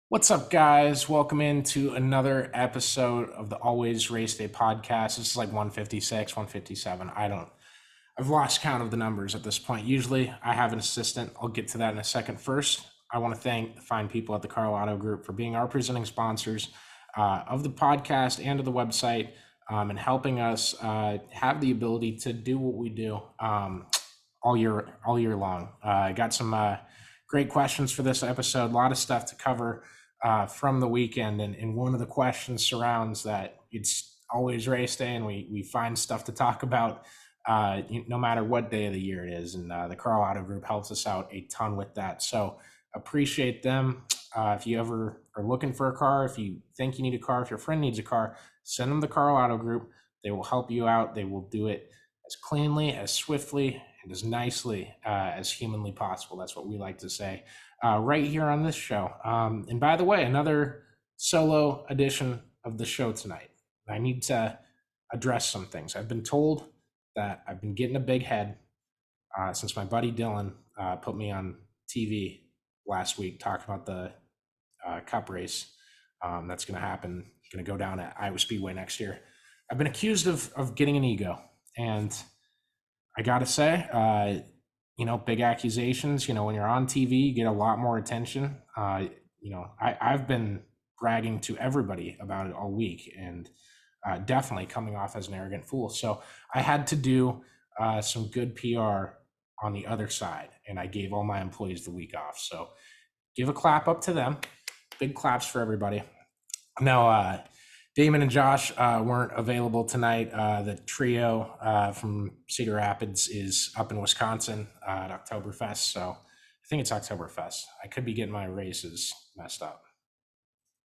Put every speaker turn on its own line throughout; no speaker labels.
What's up, guys? Welcome into another episode of the Always Race Day podcast. This is like 156, 157. I've lost count of the numbers at this point. Usually I have an assistant. I'll get to that in a second. First, I want to thank the fine people at the Karl Auto Group for being our presenting sponsors of the podcast and of the website, and helping us have the ability to do what we do all year long. I got some great questions for this episode. A lot of stuff to cover from the weekend, and one of the questions surrounds that it's always race day, and we find stuff to talk about no matter what day of the year it is. And the Karl Auto Group helps us out a ton with that. So appreciate them. If you ever are looking for a car, if you think you need a car, if your friend needs a car, send them the Karl Auto Group. They will help you out. They will do it as cleanly, as swiftly, and as nicely as humanly possible. That's what we like to say right here on this show. And by the way, another solo edition of the show tonight. I need to address some things. I've been told that I've been getting a big head since my buddy Dylan put me on TV last week talking about the Cup race that's going to happen, going to go down at Iowa Speedway next year. I've been accused of getting an ego, and I got to say, big accusations, when you're on TV, you get a lot more attention. I've been bragging to everybody about it all week, and definitely coming off as an arrogant fool. So I had to do some good PR on the other side, and I gave all my employees the week off. So give a clap up to them. Big claps for everybody. Now, Damon and Josh weren't available tonight. The trio from Cedar Rapids is up in Wisconsin at Oktoberfest. So I think it's Oktoberfest. I could be getting my races messed up.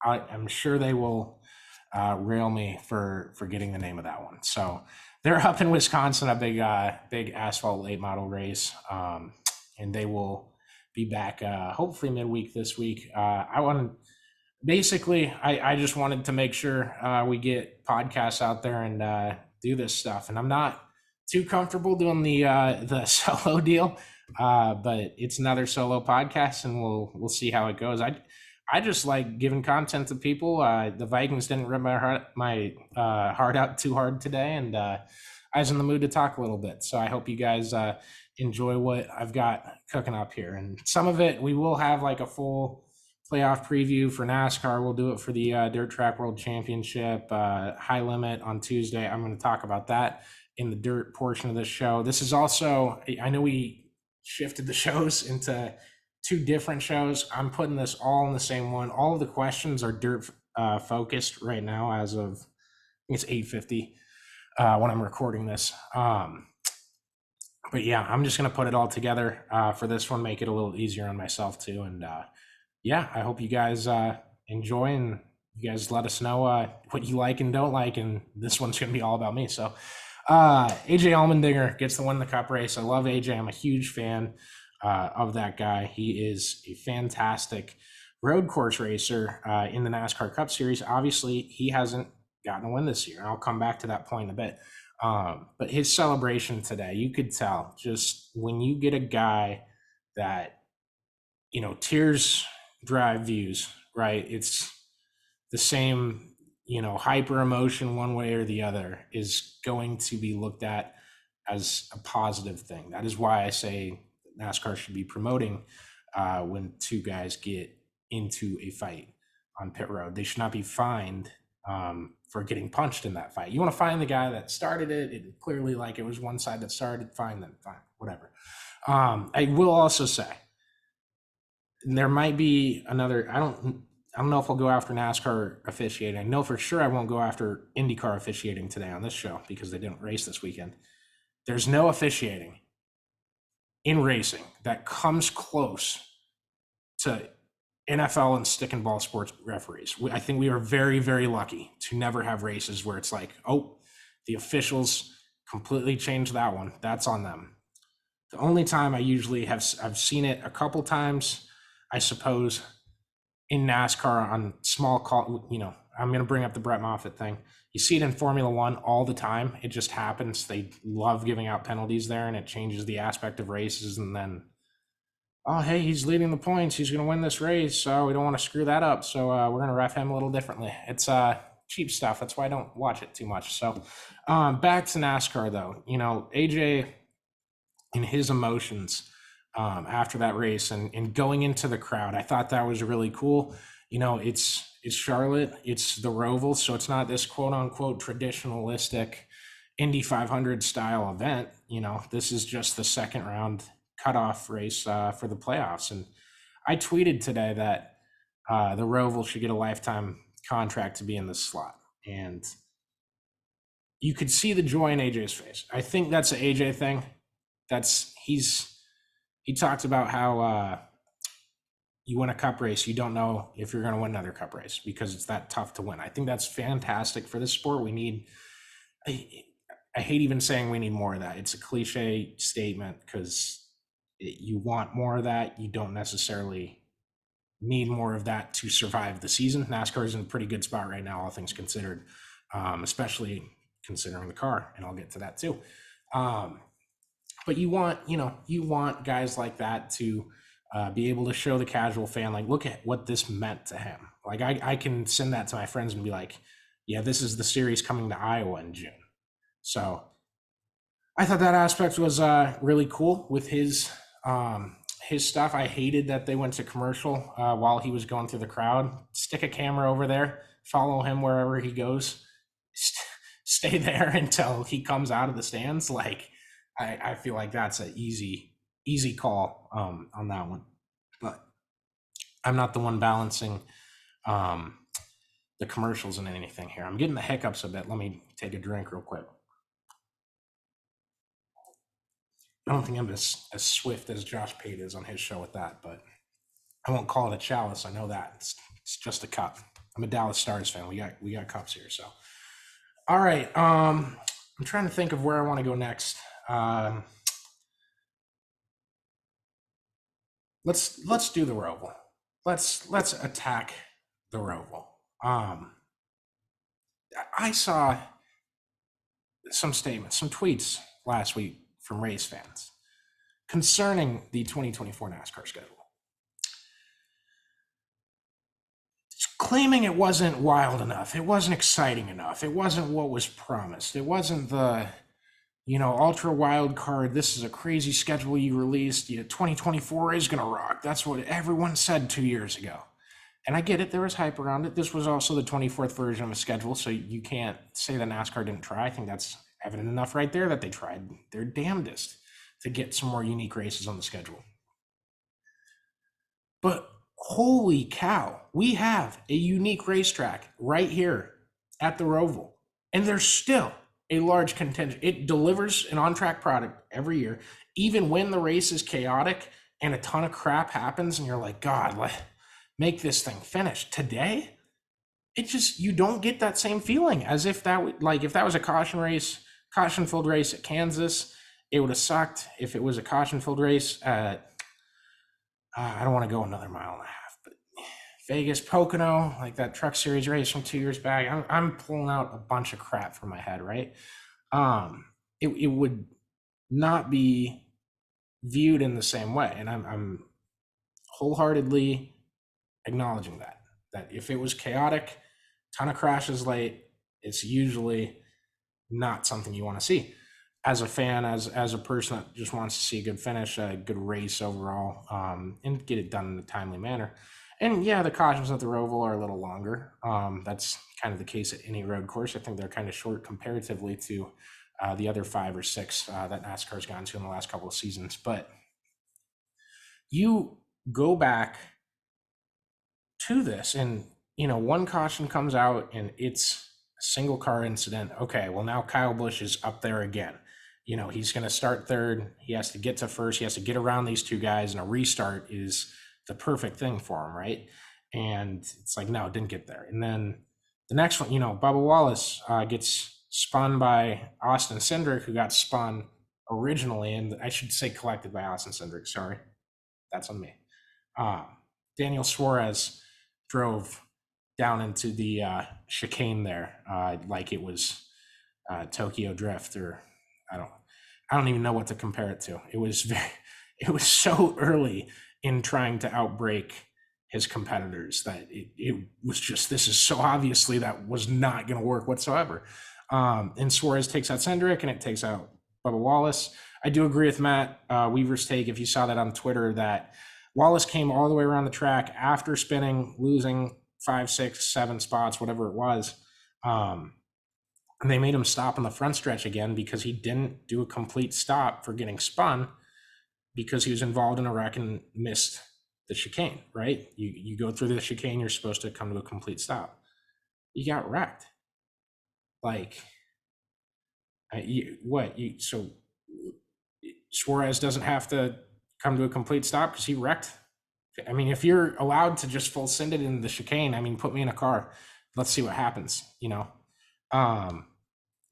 I'm sure they will rail me for getting the name of that one. So they're up in Wisconsin, a big asphalt late model race, and they will be back hopefully midweek this week. I just wanted to make sure we get podcasts out there and do this stuff. And I'm not too comfortable doing the solo deal, but it's another solo podcast, and we'll see how it goes. I just like giving content to people. The Vikings didn't rip my heart out too hard today, and I was in the mood to talk a little bit. So I hope you guys enjoy what I've got cooking up here. And some of it, we will have like a full playoff preview for NASCAR. We'll do it for the Dirt Track World Championship, High Limit on Tuesday. I'm going to talk about that in the dirt portion of this show. This is also, I know we shifted the shows into two different shows. I'm putting this all in the same one. All of the questions are dirt focused right now as of, I think it's 8:50 when I'm recording this. But yeah, I'm just going to put it all together for this one, make it a little easier on myself too. And yeah, I hope you guys enjoy, and you guys let us know what you like and don't like. And this one's going to be all about me. So AJ Allmendinger gets the win in the Cup race. I love AJ. I'm a huge fan of that guy. He is a fantastic road course racer in the NASCAR Cup Series. Obviously, he hasn't gotten a win this year, and I'll come back to that point in a bit. But his celebration today, you could tell just when you get a guy that, tears drive views, right? It's the same, hyper emotion one way or the other is going to be looked at as a positive thing. That is why I say NASCAR should be promoting when two guys get into a fight on pit road. They should not be fined for getting punched in that fight. You want to find the guy that started it. It clearly, like, it was one side that started, fine, then fine, whatever. I will also say there might be another, I don't know if I'll go after NASCAR officiating. I know for sure I won't go after IndyCar officiating today on this show because they didn't race this weekend. There's no officiating in racing that comes close to NFL and stick and ball sports referees. I think we are very, very lucky to never have races where it's like, oh, the officials completely changed that one. That's on them. The only time I usually I've seen it a couple times, I suppose, in NASCAR on small call, I'm going to bring up the Brett Moffitt thing. You see it in Formula One all the time. It just happens. They love giving out penalties there, and it changes the aspect of races. And then oh, hey, he's leading the points. He's going to win this race. So we don't want to screw that up. So we're going to ref him a little differently. It's cheap stuff. That's why I don't watch it too much. So back to NASCAR, though. AJ and his emotions after that race and going into the crowd, I thought that was really cool. It's Charlotte, it's the Roval, so it's not this quote unquote traditionalistic Indy 500 style event. This is just the second round cutoff race for the playoffs. And I tweeted today that the Roval should get a lifetime contract to be in this slot. And you could see the joy in AJ's face. I think that's an AJ thing. He talked about how you win a cup race, you don't know if you're going to win another cup race because it's that tough to win. I think that's fantastic for this sport. We need, I hate even saying we need more of that. It's a cliche statement because you want more of that. You don't necessarily need more of that to survive the season. NASCAR is in a pretty good spot right now, all things considered, especially considering the car, and I'll get to that too. But you want guys like that to be able to show the casual fan, like, look at what this meant to him. Like I can send that to my friends and be like, yeah, this is the series coming to Iowa in June. So I thought that aspect was really cool with his stuff. I hated that they went to commercial while he was going through the crowd. Stick a camera over there, follow him wherever he goes, stay there until he comes out of the stands. Like, I feel like that's an easy call on that one. But I'm not the one balancing the commercials and anything here. I'm getting the hiccups a bit. Let me take a drink real quick. I don't think I'm as swift as Josh Pate is on his show with that, but I won't call it a chalice. I know that. It's just a cup. I'm a Dallas Stars fan. We got cups here. So, all right. I'm trying to think of where I want to go next. Let's do the Roval. Let's attack the Roval. I saw some statements, some tweets last week from race fans concerning the 2024 NASCAR schedule, claiming it wasn't wild enough, it wasn't exciting enough, it wasn't what was promised, it wasn't the ultra wild card. This is a crazy schedule you released. 2024 is gonna rock. That's what everyone said 2 years ago. And I get it, there was hype around it. This was also the 24th version of a schedule, so you can't say that NASCAR didn't try. I think that's evident enough right there that they tried their damnedest to get some more unique races on the schedule. But holy cow, we have a unique racetrack right here at the Roval, and there's still a large contingent. It delivers an on-track product every year, even when the race is chaotic and a ton of crap happens and you're like, God, make this thing finish. Today, you don't get that same feeling as if if that was a caution-filled race at Kansas, it would have sucked. If it was a caution-filled race at, I don't want to go another mile and a half, but Vegas, Pocono, like that Truck Series race from 2 years back, I'm pulling out a bunch of crap from my head, right? It would not be viewed in the same way, and I'm wholeheartedly acknowledging that if it was chaotic, ton of crashes late, it's usually not something you want to see as a fan, as a person that just wants to see a good finish, a good race overall, and get it done in a timely manner. And yeah, the cautions at the Roval are a little longer. That's kind of the case at any road course. I think they're kind of short comparatively to the other 5 or 6 that NASCAR's gone to in the last couple of seasons. But you go back to this and, one caution comes out and it's a single car incident. Okay, well, now Kyle Busch is up there again. He's going to start third. He has to get to first. He has to get around these 2 guys, and a restart is the perfect thing for him, right? And it's like, no, it didn't get there. And then the next one, Bubba Wallace gets spun by Austin Cindric, who got spun originally, and I should say collected by Austin Cindric. Sorry, that's on me. Daniel Suarez drove down into the chicane there like it was Tokyo Drift, or I don't even know what to compare it to. It was so early in trying to outbrake his competitors, that it was just, this is so obviously that was not going to work whatsoever. And Suarez takes out Cindric and it takes out Bubba Wallace. I do agree with Matt Weaver's take, if you saw that on Twitter, that Wallace came all the way around the track after spinning, losing 5, 6, 7 spots, whatever it was. And they made him stop on the front stretch again because he didn't do a complete stop for getting spun, because he was involved in a wreck and missed the chicane, right? You go through the chicane, you're supposed to come to a complete stop. You got wrecked. Like, so Suarez doesn't have to come to a complete stop because he wrecked. I mean, if you're allowed to just full send it in the chicane, I mean, put me in a car. Let's see what happens, you know?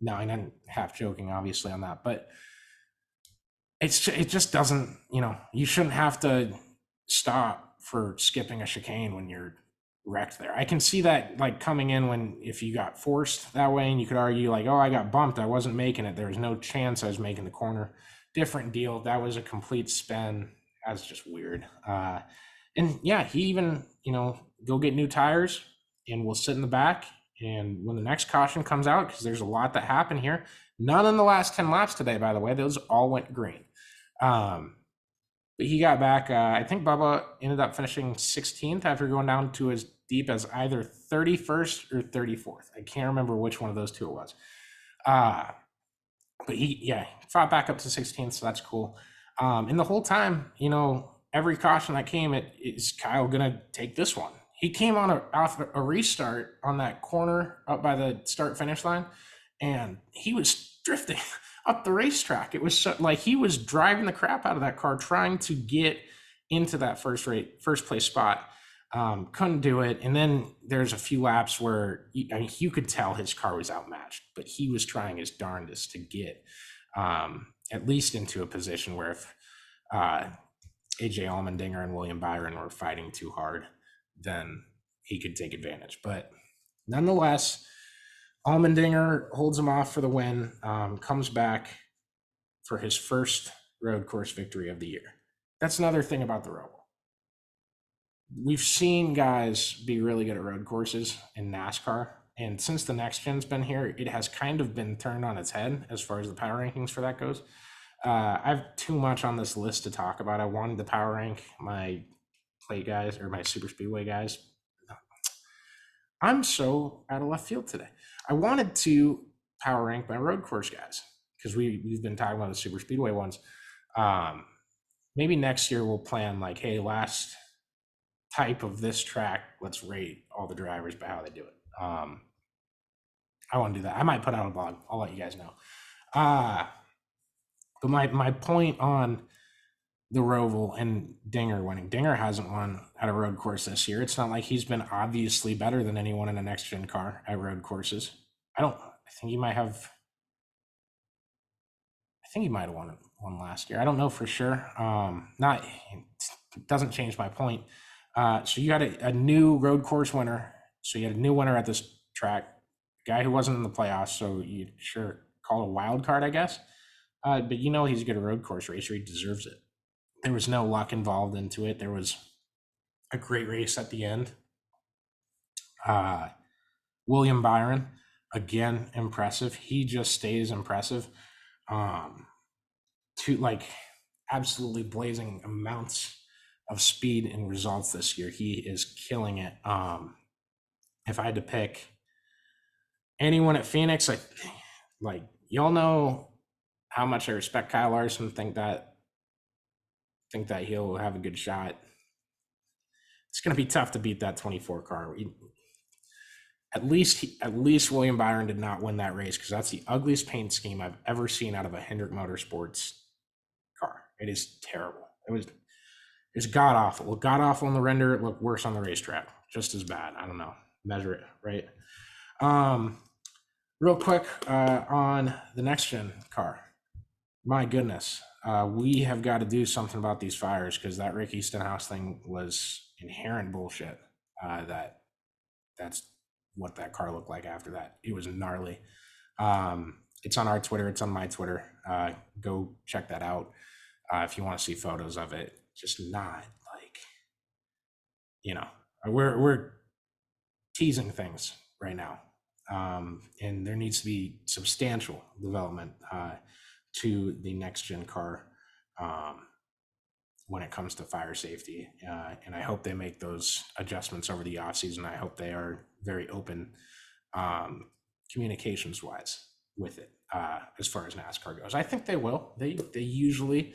No, and I'm half joking, obviously, on that, but it just doesn't, you shouldn't have to stop for skipping a chicane when you're wrecked there. I can see that, like, coming in if you got forced that way, and you could argue like, oh, I got bumped, I wasn't making it, there was no chance I was making the corner. Different deal. That was a complete spin. That's just weird. And yeah, he even, go get new tires and we'll sit in the back. And when the next caution comes out, because there's a lot that happened here, none in the last 10 laps today, by the way, those all went green. But he got back. I think Bubba ended up finishing 16th after going down to as deep as either 31st or 34th. I can't remember which one of those two it was. But he fought back up to 16th, so that's cool. And the whole time, every caution that came, is Kyle gonna take this one? He came off a restart on that corner up by the start finish line, and he was drifting up the racetrack. It was like he was driving the crap out of that car, trying to get into that first place spot. Couldn't do it. And then there's a few laps where you could tell his car was outmatched, but he was trying his darndest to get at least into a position where if AJ Allmendinger and William Byron were fighting too hard, then he could take advantage. But nonetheless, Allmendinger holds him off for the win, comes back for his first road course victory of the year. That's another thing about the Roval. We've seen guys be really good at road courses in NASCAR. And since the next gen's been here, it has kind of been turned on its head as far as the power rankings for that goes. I have too much on this list to talk about. I wanted to power rank my plate guys or my super speedway guys. I'm so out of left field today. I wanted to power rank my road course guys because we've been talking about the super speedway ones. Maybe next year we'll plan like, hey, last type of this track, let's rate all the drivers by how they do it. I want to do that. I might put out a blog. I'll let you guys know. But my point on the Roval and Dinger winning. Dinger hasn't won at a road course this year. It's not like he's been obviously better than anyone in a next gen car at road courses. I think he might have won one last year. I don't know for sure. It doesn't change my point. So you had a new road course winner. So you had a new winner at this track, guy who wasn't in the playoffs. So you sure call a wild card, I guess. But he's a good road course racer. He deserves it. There was no luck involved into it. There was a great race at the end. William Byron, again, impressive. He just stays impressive. Absolutely blazing amounts of speed and results this year. He is killing it. If I had to pick anyone at Phoenix, y'all know how much I respect Kyle Larson. Think that he'll have a good shot. It's going to be tough to beat that 24 car. At least William Byron did not win that race because that's the ugliest paint scheme I've ever seen out of a Hendrick Motorsports car. It is terrible. It's god awful. It looked god awful on the render. It looked worse on the racetrack. Just as bad. I don't know. Measure it, right? Real quick on the next gen car. My goodness. We have got to do something about these fires because that Ricky Stenhouse thing was inherent bullshit. That's what that car looked like after that. It was gnarly. It's on our Twitter. It's on my Twitter. Go check that out if you want to see photos of it. Just not like you know, we're teasing things right now. And there needs to be substantial development to the next gen car when it comes to fire safety. And I hope they make those adjustments over the off season. I hope they are very open communications wise with it as far as NASCAR goes. I think they will. They usually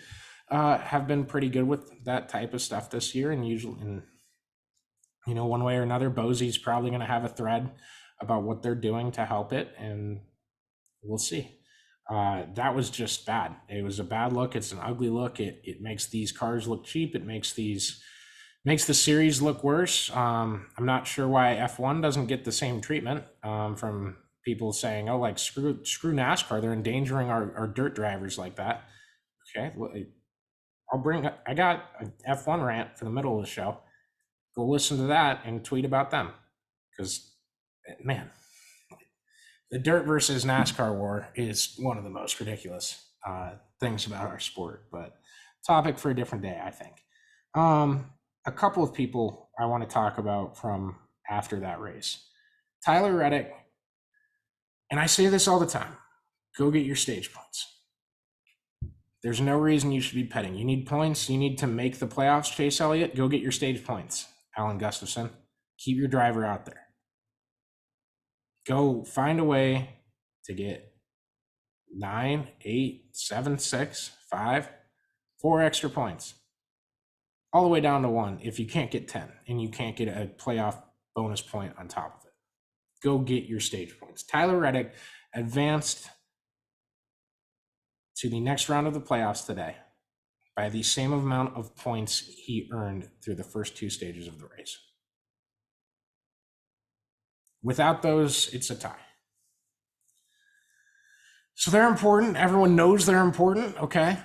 have been pretty good with that type of stuff this year, and usually, one way or another, Bosey's probably going to have a thread about what they're doing to help it, and we'll see. That was just bad. It was a bad look. It's an ugly look. It makes these cars look cheap. It makes the series look worse. I'm not sure why F1 doesn't get the same treatment from people saying, "Oh, like screw NASCAR. They're endangering our dirt drivers like that." Okay, well, I got an F1 rant for the middle of the show. Go listen to that and tweet about them, because man, the dirt versus NASCAR war is one of the most ridiculous things about our sport, but topic for a different day, I think. A couple of people I want to talk about from after that race. Tyler Reddick, and I say this all the time, go get your stage points. There's no reason you should be petting. You need points. You need to make the playoffs, Chase Elliott. Go get your stage points, Alan Gustafson. Keep your driver out there. Go find a way to get 9, 8, 7, 6, 5, 4 extra points, all the way down to 1 if you can't get 10 and you can't get a playoff bonus point on top of it. Go get your stage points. Tyler Reddick advanced to the next round of the playoffs today by the same amount of points he earned through the first 2 stages of the race. Without those, it's a tie. So they're important. Everyone knows they're important, okay?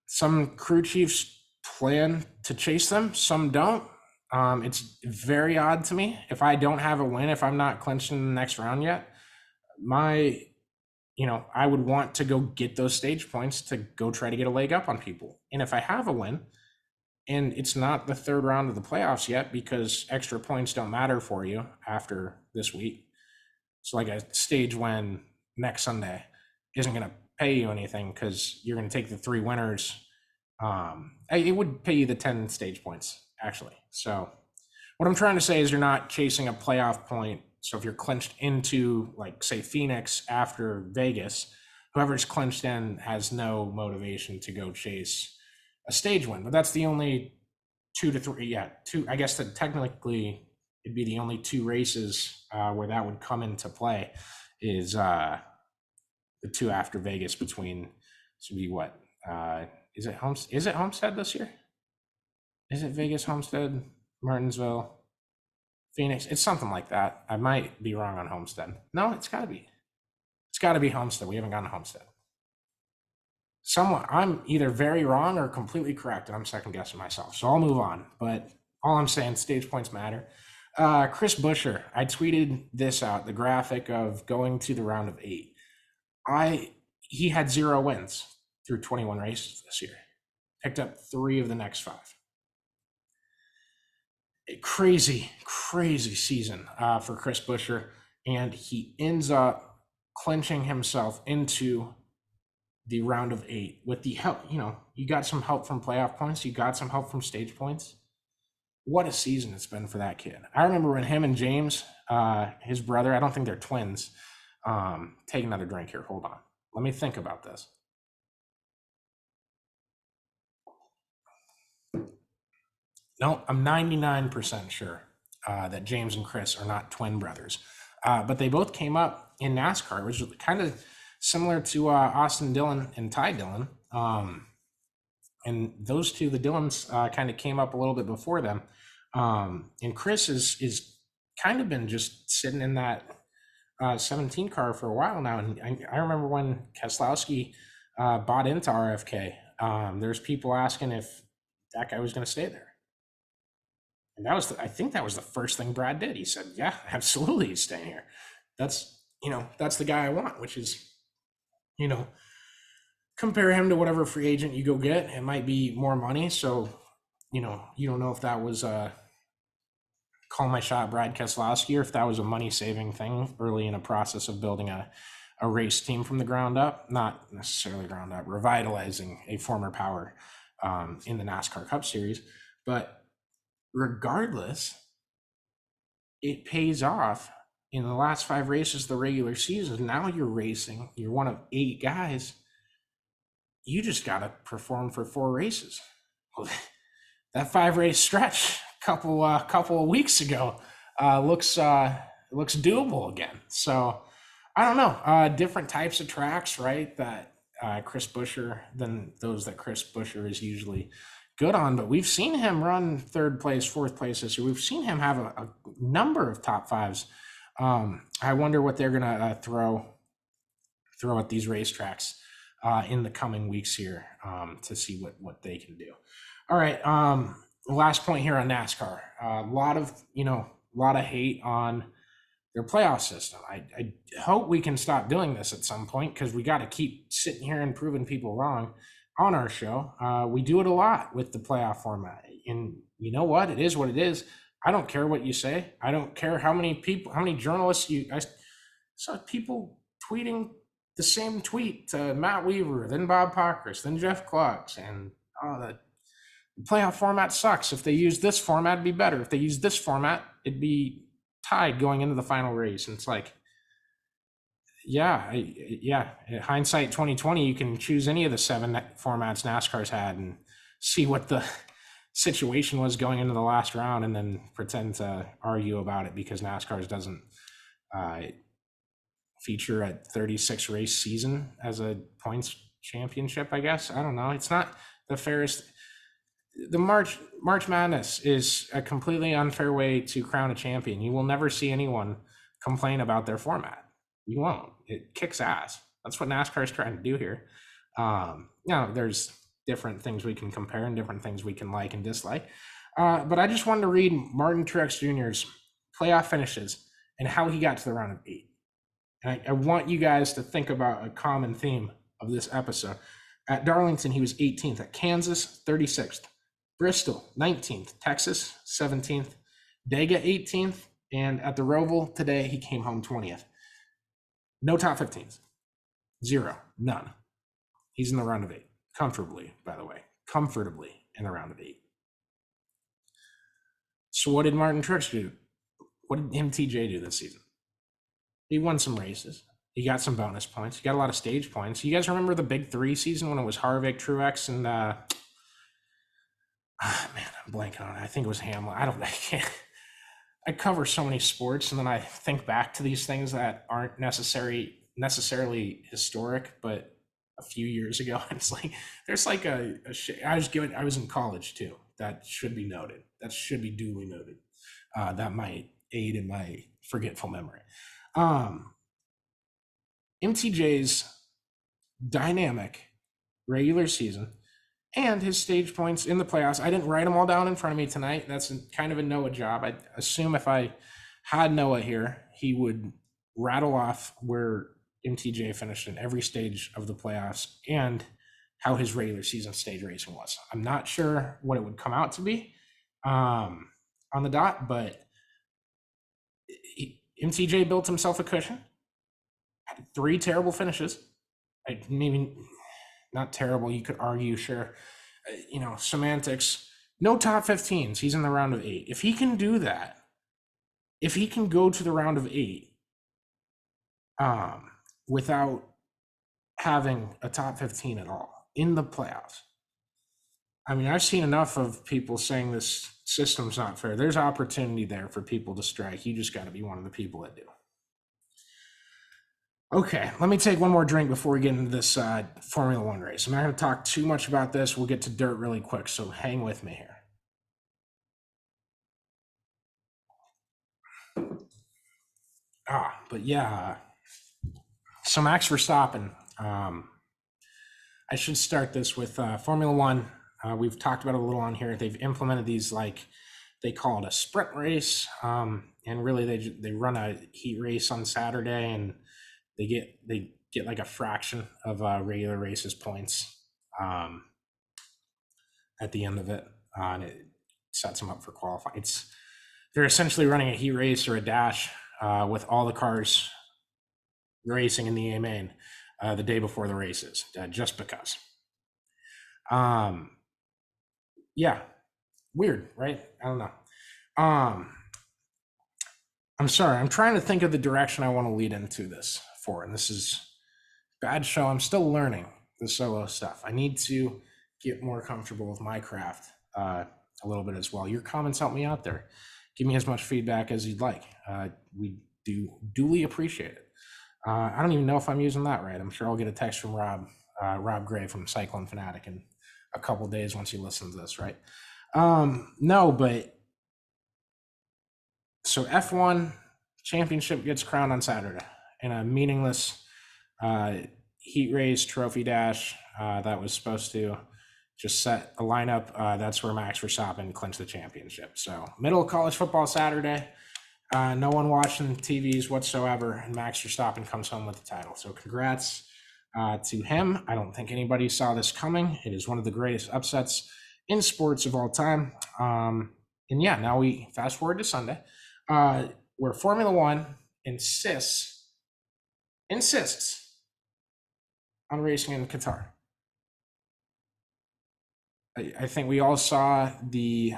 Some crew chiefs plan to chase them, some don't. It's very odd to me. If I don't have a win, if I'm not clinched in the next round yet, I would want to go get those stage points to go try to get a leg up on people. And if I have a win, and it's not the 3rd round of the playoffs yet, because extra points don't matter for you after this week. So like a stage win next Sunday isn't going to pay you anything, because you're going to take the 3 winners. It would pay you the 10 stage points, actually. So what I'm trying to say is you're not chasing a playoff point. So if you're clinched into, like, say, Phoenix after Vegas, whoever's clinched in has no motivation to go chase a stage win. But that's the only 2 to 3. I guess that technically it'd be the only 2 races where that would come into play, is the 2 after Vegas between, so be what? Is it Homestead this year? Is it Vegas, Homestead, Martinsville, Phoenix? It's something like that. I might be wrong on Homestead. No, it's got to be. It's got to be Homestead. We haven't gotten to Homestead. I'm either very wrong or completely correct, and I'm second guessing myself. So I'll move on. But all I'm saying, stage points matter. Chris Buescher, I tweeted this out, the graphic of going to the round of 8. He had 0 wins through 21 races this year. Picked up 3 of the next 5. A crazy season for Chris Buescher, and he ends up clinching himself into the round of 8 with the help. You got some help from playoff points. You got some help from stage points. What a season it's been for that kid. I remember when him and James, his brother, I don't think they're twins. Take another drink here. Hold on. Let me think about this. No, I'm 99% sure that James and Chris are not twin brothers. But they both came up in NASCAR, which was kind of similar to Austin Dillon and Ty Dillon. And those two, the Dillons, kind of came up a little bit before them. And Chris is kind of been just sitting in that 17 car for a while now. And I remember when Keselowski bought into RFK, there's people asking if that guy was going to stay there. And I think that was the first thing Brad did. He said, yeah, absolutely, he's staying here. That's the guy I want, which is, compare him to whatever free agent you go get. It might be more money. So, you don't know if that was call my shot Brad Keselowski, or if that was a money-saving thing early in a process of building a race team from the ground up, not necessarily ground up, revitalizing a former power in the NASCAR Cup Series. But regardless, it pays off. In the last 5 races of the regular season, now you're racing, you're one of 8 guys. You just got to perform for 4 races. Well, that 5-race stretch a couple of weeks ago looks doable again. So I don't know, different types of tracks, right? That Chris Buescher than those that Chris Buescher is usually good on, but we've seen him run 3rd place, 4th place this year. We've seen him have a number of top 5s. I wonder what they're gonna throw at these racetracks in the coming weeks here to see what they can do. All right, last point here on NASCAR. A lot of hate on their playoff system. I hope we can stop doing this at some point, because we got to keep sitting here and proving people wrong on our show. We do it a lot with the playoff format, and you know what? It is what it is. I don't care what you say. I don't care how many journalists I saw people tweeting the same tweet to Matt Weaver, then Bob Pockris, then Jeff Klux, and the playoff format sucks. If they use this format, it'd be better. If they use this format, it'd be tied going into the final race. And it's like, hindsight 2020, you can choose any of the 7 formats NASCAR's had and see what the situation was going into the last round, and then pretend to argue about it because NASCAR's doesn't feature a 36 race season as a points championship, I guess. I don't know. It's not the fairest. The March Madness is a completely unfair way to crown a champion. You will never see anyone complain about their format. You won't. It kicks ass. That's what NASCAR is trying to do here. There's different things we can compare and different things we can like and dislike. But I just wanted to read Martin Truex Jr.'s playoff finishes and how he got to the round of 8. And I want you guys to think about a common theme of this episode. At Darlington, he was 18th. At Kansas, 36th. Bristol, 19th. Texas, 17th. Dega, 18th. And at the Roval today, he came home 20th. No top 15s. 0. None. He's in the round of 8. Comfortably, by the way. Comfortably in the round of 8. So what did Martin Truex do? What did MTJ do this season? He won some races. He got some bonus points. He got a lot of stage points. You guys remember the Big 3 season when it was Harvick, Truex, and I'm blanking on it. I think it was Hamlin. I can't. I cover so many sports, and then I think back to these things that aren't necessarily historic, but a few years ago. And it's like there's like I was in college too. That should be noted. That should be duly noted. That might aid in my forgetful memory. MTJ's dynamic regular season and his stage points in the playoffs. I didn't write them all down in front of me tonight. That's kind of a Noah job. I assume if I had Noah here, he would rattle off where MTJ finished in every stage of the playoffs and how his regular season stage racing was. I'm not sure what it would come out to be on the dot, but MTJ built himself a cushion. Had 3 terrible finishes. Maybe not terrible. You could argue, sure, semantics. No top 15s. He's in the round of 8. If he can do that, if he can go to the round of 8 without having a top 15 at all in the playoffs, I mean, I've seen enough of people saying this system's not fair. There's opportunity there for people to strike. You just got to be one of the people that do. Okay, let me take one more drink before we get into this Formula One race. I'm not going to talk too much about this. We'll get to dirt really quick, so hang with me here. But yeah, so Max Verstappen. I should start this with Formula One. We've talked about it a little on here. They've implemented these, like, they call it a sprint race, and really they run a heat race on Saturday, and they get like a fraction of regular races points at the end of it, and it sets them up for qualifying. they're essentially running a heat race or a dash with all the cars racing in the A main the day before the races, just because. Yeah, weird, right? I don't know. I'm sorry. I'm trying to think of the direction I want to lead into this for, and this is bad show. I'm still learning the solo stuff. I need to get more comfortable with my craft a little bit as well. Your comments help me out there. Give me as much feedback as you'd like. We do duly appreciate it. I don't even know if I'm using that right. I'm sure I'll get a text from Rob Gray from Cycling Fanatic in a couple days once he listens to this, right? No, but so F1 championship gets crowned on Saturday in a meaningless heat race trophy dash that was supposed to just set a lineup. That's where Max Verstappen clinched the championship. So middle of college football Saturday, no one watching TVs whatsoever, and Max Verstappen comes home with the title. So congrats to him. I don't think anybody saw this coming. It is one of the greatest upsets in sports of all time. And yeah, now we fast forward to Sunday, where Formula One insists on racing in Qatar. I think we all saw the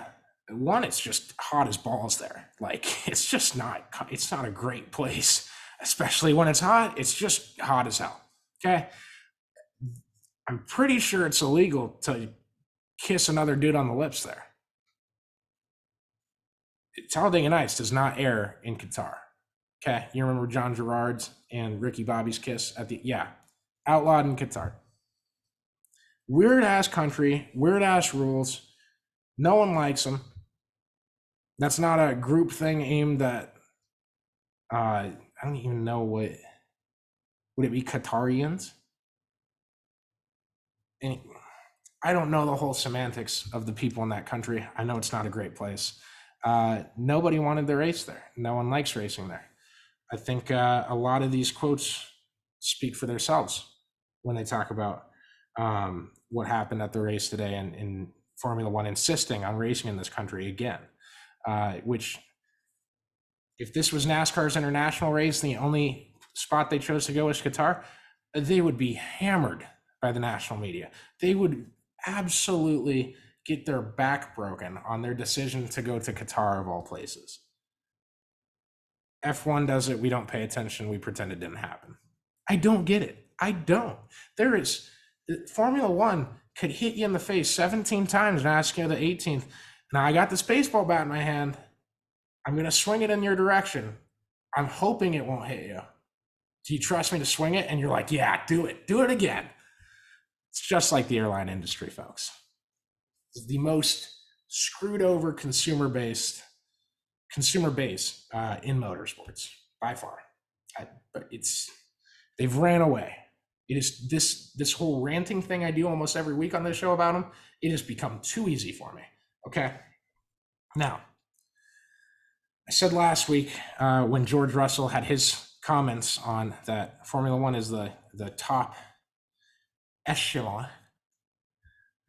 one. It's just hot as balls there. Like it's not a great place, especially when it's hot. It's just hot as hell. Okay. I'm pretty sure it's illegal to kiss another dude on the lips there. Talladega Nights does not air in Qatar. Okay. You remember John Gerard's and Ricky Bobby's kiss outlawed in Qatar. Weird ass country, weird ass rules. No one likes them. That's not a group thing aimed at, I don't even know would it be Qatarians? And I don't know the whole semantics of the people in that country. I know it's not a great place. Nobody wanted the race there. No one likes racing there. I think a lot of these quotes speak for themselves when they talk about what happened at the race today in Formula One insisting on racing in this country again, which if this was NASCAR's international race, the only spot they chose to go was Qatar, they would be hammered by the national media. They would absolutely get their back broken on their decision to go to Qatar of all places. F1 does it. We don't pay attention. We pretend it didn't happen. I don't get it. I don't. Formula One could hit you in the face 17 times and ask you the 18th. Now I got this baseball bat in my hand. I'm going to swing it in your direction. I'm hoping it won't hit you. Do you trust me to swing it? And you're like, yeah, do it. Do it again. It's just like the airline industry, folks. It's the most screwed over consumer base in motorsports by far. But they've ran away. It is this whole ranting thing I do almost every week on this show about them. It has become too easy for me. Okay. Now, I said last week when George Russell had his comments on that Formula One is the top echelon.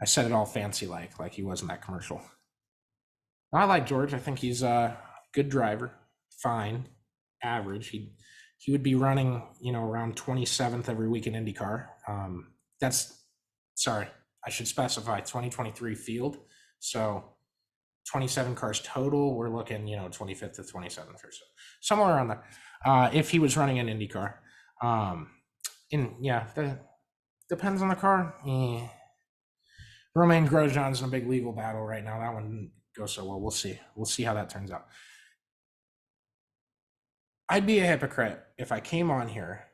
I said it all fancy like he was in that commercial. I like George. I think he's a good driver, fine, average. He would be running, around 27th every week in IndyCar. I should specify 2023 field. So 27 cars total. We're looking, 25th to 27th or so, somewhere around there. If he was running an IndyCar, depends on the car. Romain Grosjean's in a big legal battle right now. That one didn't go so well. We'll see. We'll see how that turns out. I'd be a hypocrite if I came on here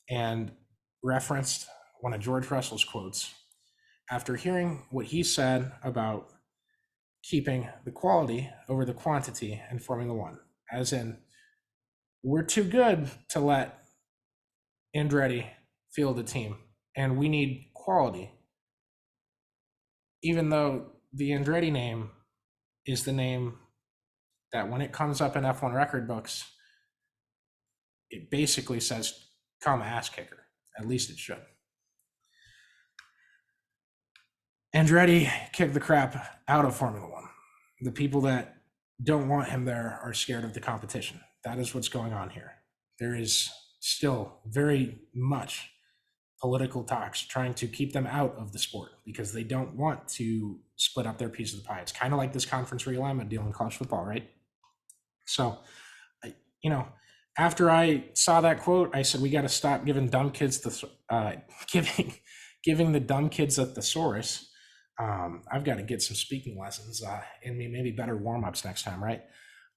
and referenced one of George Russell's quotes after hearing what he said about keeping the quality over the quantity in Formula One. As in, we're too good to let Andretti field the team, and we need quality. Even though the Andretti name is the name that when it comes up in F1 record books, it basically says, come ass kicker. At least it should. Andretti kicked the crap out of Formula One. The people that don't want him there are scared of the competition. That is what's going on here. There is still very much political talks trying to keep them out of the sport because they don't want to split up their piece of the pie. It's kind of like this conference realignment deal in college football, right? So, you know, after I saw that quote, I said we got to stop giving dumb kids the giving the dumb kids a thesaurus. I've got to get some speaking lessons in me, maybe better warm-ups next time, right?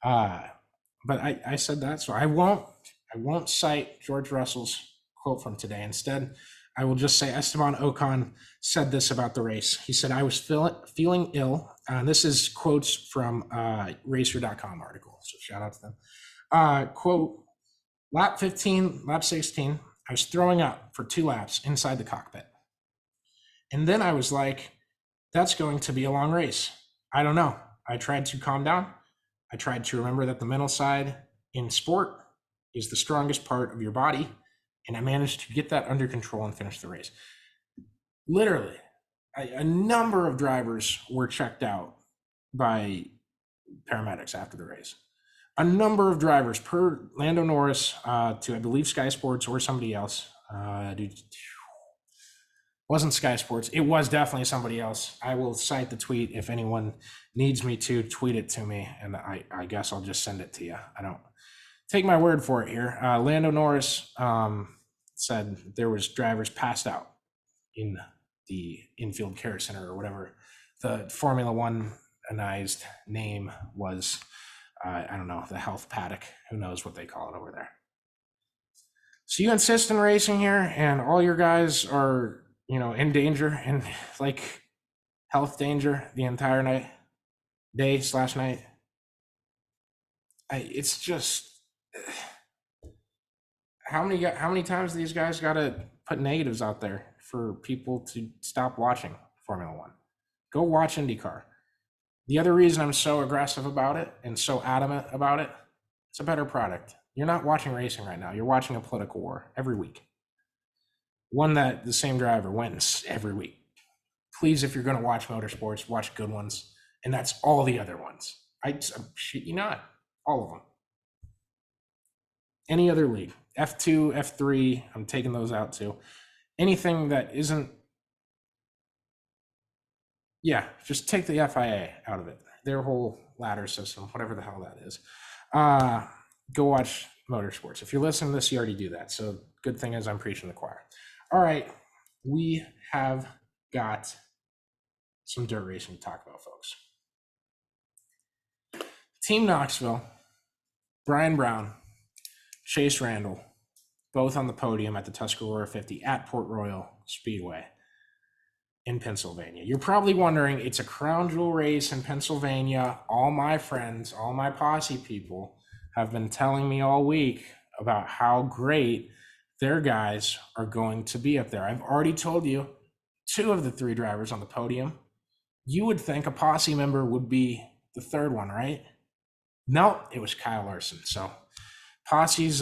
But I said that, so I won't cite George Russell's quote from today. Instead, I will just say Esteban Ocon said this about the race. He said, I was feeling ill. This is quotes from racer.com article, so shout out to them. Quote, lap 15, lap 16, I was throwing up for 2 laps inside the cockpit. And then I was like, that's going to be a long race. I don't know. I tried to calm down. I tried to remember that the mental side in sport is the strongest part of your body. And I managed to get that under control and finish the race. Literally, a number of drivers were checked out by paramedics after the race. A number of drivers, per Lando Norris, to I believe Sky Sports or somebody else. Wasn't Sky Sports. It was definitely somebody else. I will cite the tweet if anyone needs me to tweet it to me, and I guess I'll just send it to you. I don't take my word for it here. Lando Norris said there was drivers passed out in the infield care center or whatever the Formula One-anized name was. I don't know, the health paddock. Who knows what they call it over there. So you insist on racing here, and all your guys are, in danger and like health danger the entire day/night. It's just how many times these guys got to put negatives out there for people to stop watching Formula One. Go watch IndyCar. The other reason I'm so aggressive about it and so adamant about it, it's a better product. You're not watching racing right now. You're watching a political war every week. One that the same driver wins every week. Please, if you're going to watch motorsports, watch good ones. And that's all the other ones. I shit you not. All of them. Any other league. F2, F3, I'm taking those out too. Anything that isn't, just take the FIA out of it. Their whole ladder system, whatever the hell that is. Go watch motorsports. If you're listening to this, you already do that. So good thing is I'm preaching the choir. All right, we have got some dirt racing to talk about, folks. Team Knoxville, Brian Brown, Chase Randall, both on the podium at the Tuscarora 50 at Port Royal Speedway in Pennsylvania. You're probably wondering, it's a crown jewel race in Pennsylvania. All my friends, all my posse people have been telling me all week about how great their guys are going to be up there. I've already told you 2 of the 3 drivers on the podium. You would think a posse member would be the 3rd one, right? No, it was Kyle Larson. So posse's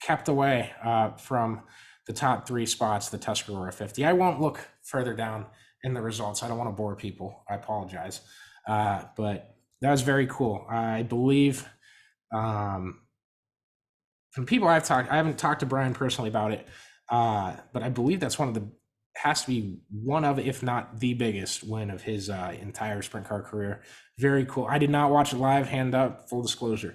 kept away from the top 3 spots, the Tuscarora 50. I won't look further down in the results. I don't want to bore people. I apologize. But that was very cool. I believe from people I haven't talked to Brian personally about it, but I believe that's has to be one of, if not the biggest win of his entire sprint car career. Very cool. I did not watch it live, hand up, full disclosure.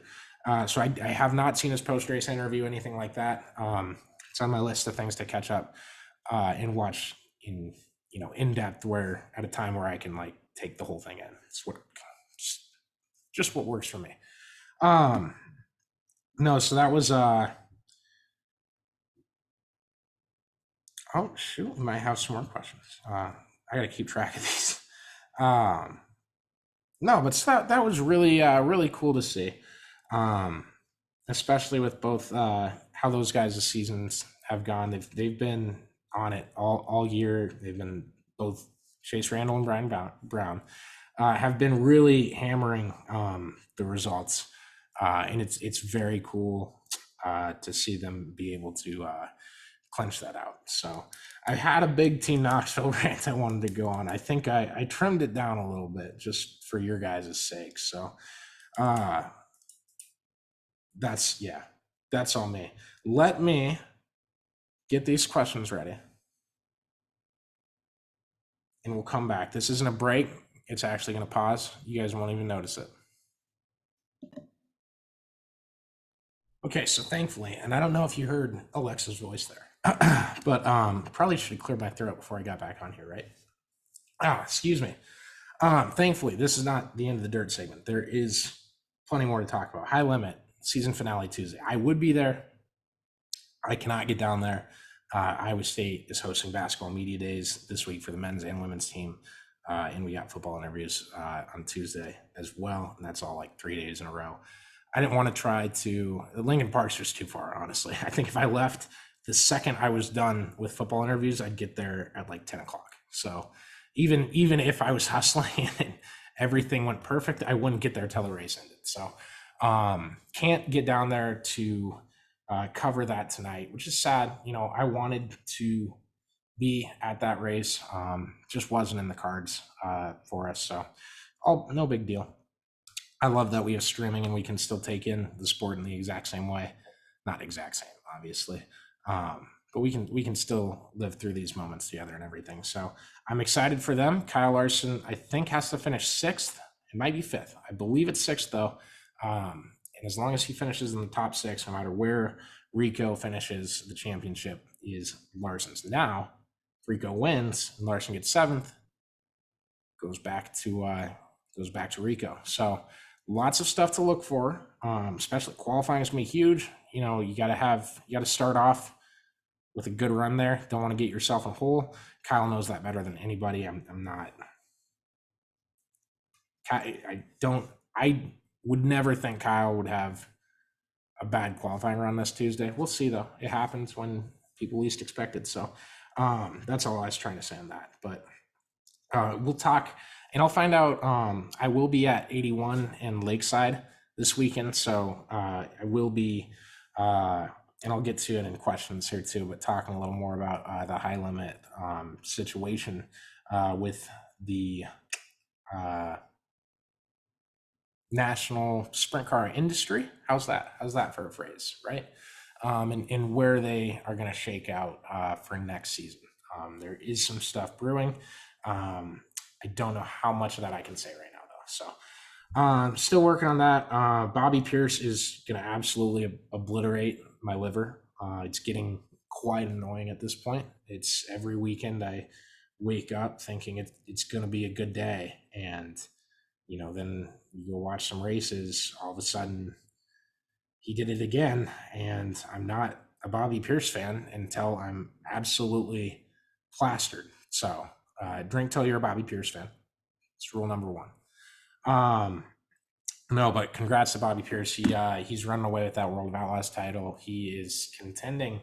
So I have not seen his post-race interview, anything like that. It's on my list of things to catch up and watch in depth, where at a time where I can take the whole thing in. It's just what works for me. No, so that was oh shoot, we might have some more questions. I gotta keep track of these. No, but that was really really cool to see. Especially with both how those guys' seasons have gone. They've been on it all year. They've been, both Chase Randall and Brian Brown have been really hammering the results. And it's very cool to see them be able to clench that out. So I had a big Team Knoxville rant I wanted to go on. I think I trimmed it down a little bit just for your guys' sake. So That's all me. Let me get these questions ready and we'll come back. This isn't a break. It's actually going to pause. You guys won't even notice it. Okay, so thankfully, and I don't know if you heard Alexa's voice there, but probably should have cleared my throat before I got back on here, right? Excuse me. Thankfully, this is not the end of the dirt segment. There is plenty more to talk about. High Limit, season finale Tuesday. I would be there. I cannot get down there. Iowa State is hosting basketball media days this week for the men's and women's team. And we got football interviews on Tuesday as well. And that's all like 3 days in a row. I didn't want to try to, Lincoln Park's just too far, honestly. I think if I left the second I was done with football interviews, I'd get there at like 10 o'clock. So even if I was hustling and everything went perfect, I wouldn't get there till the race ended. So can't get down there to cover that tonight, which is sad. You know, I wanted to be at that race, just wasn't in the cards for us. So no big deal. I love that we have streaming and we can still take in the sport in the exact same way. Not exact same, obviously. But we can still live through these moments together and everything. So I'm excited for them. Kyle Larson, I think, has to finish 6th. It might be 5th. I believe it's 6th, though. And as long as he finishes in the top 6, no matter where Rico finishes, the championship is Larson's. Now, if Rico wins and Larson gets 7th, goes back to Rico. So lots of stuff to look for, especially qualifying is going to be huge. You know, you got to start off with a good run there. Don't want to get yourself a hole. Kyle knows that better than anybody. I would never think Kyle would have a bad qualifying run this Tuesday. We'll see though. It happens when people least expect it. So that's all I was trying to say on that. But we'll talk, and I'll find out. I will be at 81 and Lakeside this weekend, so I will be, and I'll get to it in questions here too, but talking a little more about the High Limit situation with the national sprint car industry. How's that for a phrase, right? And where they are going to shake out for next season. There is some stuff brewing. I don't know how much of that I can say right now, though. So still working on that. Bobby Pierce is going to absolutely obliterate my liver. It's getting quite annoying at this point. It's every weekend I wake up thinking it's going to be a good day. And, you know, then you go watch some races. All of a sudden, he did it again. And I'm not a Bobby Pierce fan until I'm absolutely plastered. So drink till you're a Bobby Pierce fan. It's rule number 1. No, but congrats to Bobby Pierce. He's running away with that World of Outlaws title. He is contending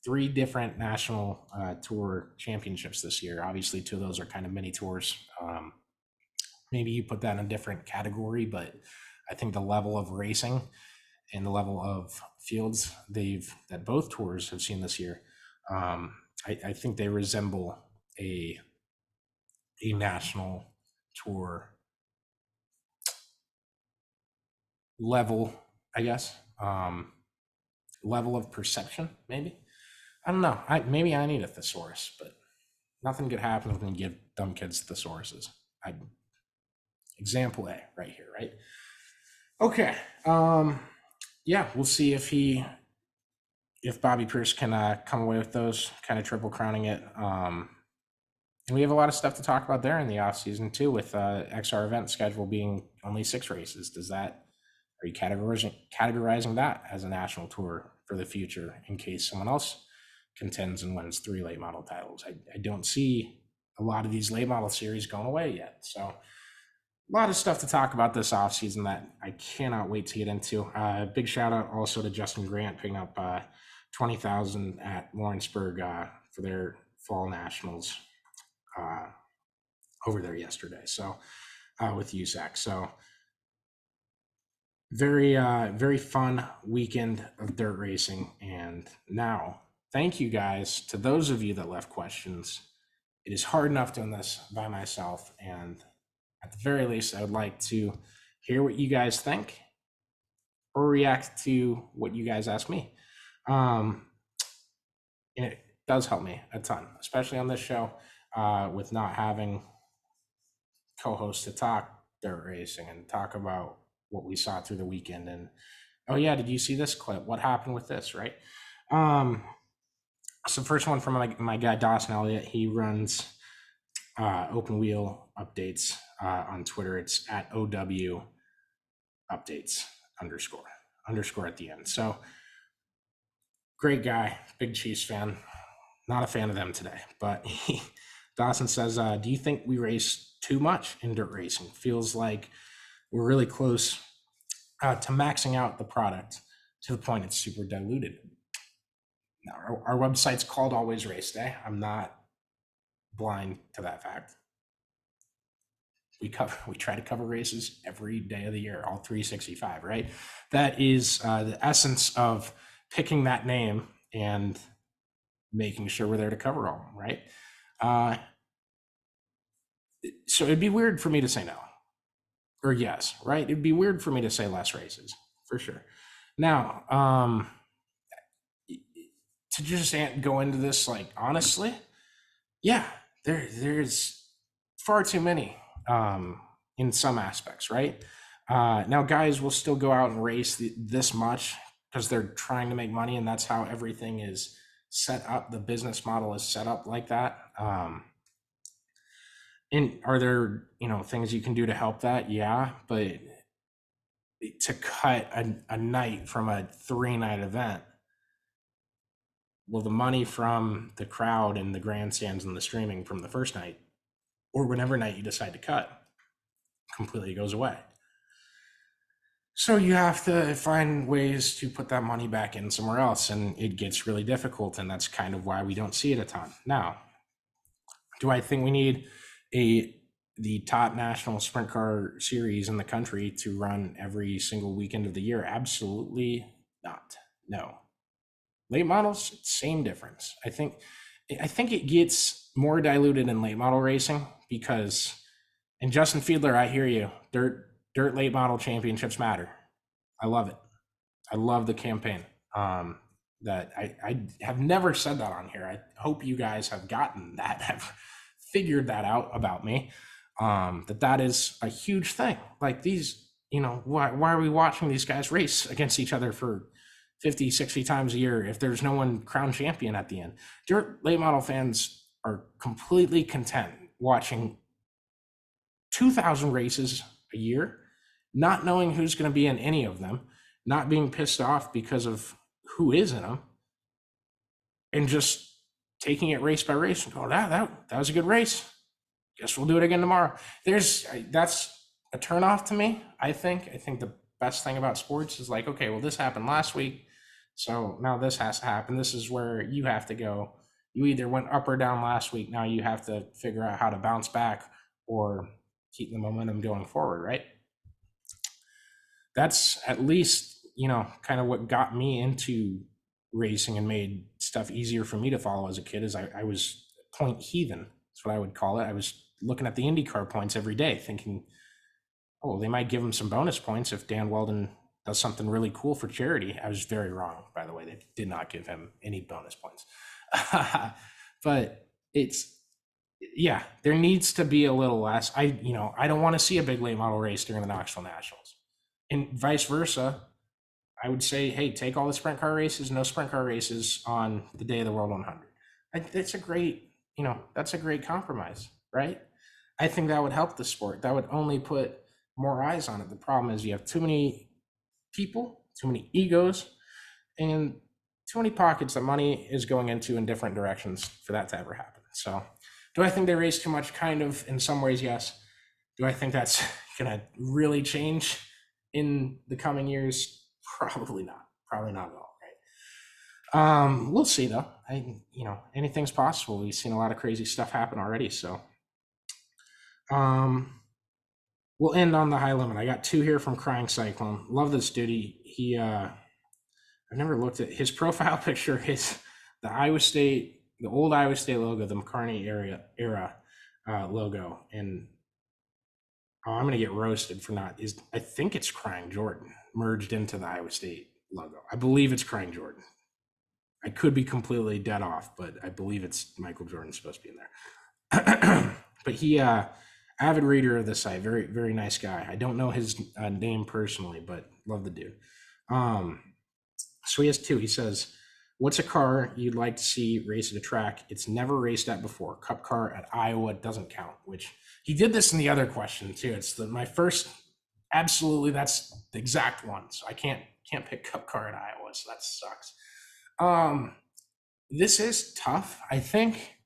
3 different national tour championships this year. Obviously, 2 of those are kind of mini tours. Maybe you put that in a different category, but I think the level of racing and the level of fields that both tours have seen this year, I think they resemble a national tour level, I guess, level of perception, maybe. I don't know. Maybe I need a thesaurus, but nothing good happens when you give dumb kids thesauruses. Example A right here, right? Okay. Yeah, we'll see if Bobby Pierce can come away with those, kind of triple crowning it. And we have a lot of stuff to talk about there in the off season too, with XR event schedule being only 6 races. Are you categorizing that as a national tour for the future in case someone else contends and wins 3 late model titles? I don't see a lot of these late model series going away yet. So a lot of stuff to talk about this offseason that I cannot wait to get into. Big shout out also to Justin Grant picking up $20,000 at Lawrenceburg for their fall nationals over there yesterday. So with USAC. So very fun weekend of dirt racing. And now, thank you guys to those of you that left questions. It is hard enough doing this by myself, and at the very least, I would like to hear what you guys think or react to what you guys ask me. And it does help me a ton, especially on this show, with not having co-hosts to talk dirt racing and talk about what we saw through the weekend. And, oh yeah, did you see this clip? What happened with this, right? So first one from my guy, Dawson Elliott. He runs open wheel updates on Twitter. It's at OW updates underscore at the end. So great guy, big Chiefs fan. Not a fan of them today, but Dawson says, do you think we race too much in dirt racing? Feels like we're really close to maxing out the product to the point it's super diluted. Now, our website's called Always Race Day. I'm not blind to that fact. We try to cover races every day of the year, all 365, right? That is the essence of picking that name and making sure we're there to cover all of them, right? So it'd be weird for me to say no or yes, right? It'd be weird for me to say less races, for sure. Now, to just go into this, like, honestly, yeah, there's far too many in some aspects, right? Now, guys will still go out and race this much because they're trying to make money, and that's how everything is set up. The business model is set up like that. And are there, things you can do to help that? Yeah, but to cut a night from a 3-night event, well, the money from the crowd and the grandstands and the streaming from the first night, or whatever night you decide to cut, completely goes away. So you have to find ways to put that money back in somewhere else, and it gets really difficult, and that's kind of why we don't see it a ton. Now, do I think we need the top national sprint car series in the country to run every single weekend of the year? Absolutely not. No. Late models, same difference. I think it gets more diluted in late model racing because, and Justin Fiedler, I hear you. Dirt late model championships matter. I love it. I love the campaign. That I have never said that on here. I hope you guys have gotten that, have figured that out about me. That is a huge thing. Like these, why are we watching these guys race against each other for 50, 60 times a year if there's no one crowned champion at the end? Dirt late model fans are completely content watching 2,000 races a year, not knowing who's going to be in any of them, not being pissed off because of who is in them, and just taking it race by race and go, that was a good race. Guess we'll do it again tomorrow. That's a turnoff to me. I think the best thing about sports is like, okay, well, this happened last week, so now this has to happen. This is where you have to go. You either went up or down last week. Now you have to figure out how to bounce back or keep the momentum going forward, right? That's at least, kind of what got me into racing and made stuff easier for me to follow as a kid. Is I was point heathen. That's what I would call it. I was looking at the IndyCar points every day thinking, oh, they might give him some bonus points if Dan Weldon does something really cool for charity. I was very wrong, by the way. They did not give him any bonus points. But there needs to be a little less. I don't want to see a big late model race during the Knoxville Nationals. And vice versa, I would say, hey, take all the sprint car races, no sprint car races on the day of the World 100. That's a great compromise, right? I think that would help the sport. That would only put more eyes on it. The problem is you have too many people, too many egos, and too many pockets that money is going into in different directions for that to ever happen. So do I think they race too much? Kind of, in some ways, yes. Do I think that's going to really change in the coming years? Probably not at all, right? We'll see though. Anything's possible. We've seen a lot of crazy stuff happen already. So we'll end on the high limit. I got 2 here from Crying Cyclone. Love this dude. He I've never looked at his profile picture. The old Iowa State logo, the McCarney era logo, and Oh, I'm gonna get roasted for not. Is I think it's Crying Jordan merged into the Iowa State logo. I believe it's Crying Jordan. I could be completely dead off, but I believe it's Michael Jordan supposed to be in there. But he, avid reader of the site, very very nice guy. I don't know his name personally, but love the dude. Um, so he has two. He says, "What's a car you'd like to see race at a track it's never raced at before? Cup car at Iowa doesn't count." Which he did this in the other question too. It's my first. Absolutely, that's the exact one. So I can't pick Cup car at Iowa. So that sucks. Um, this is tough. I think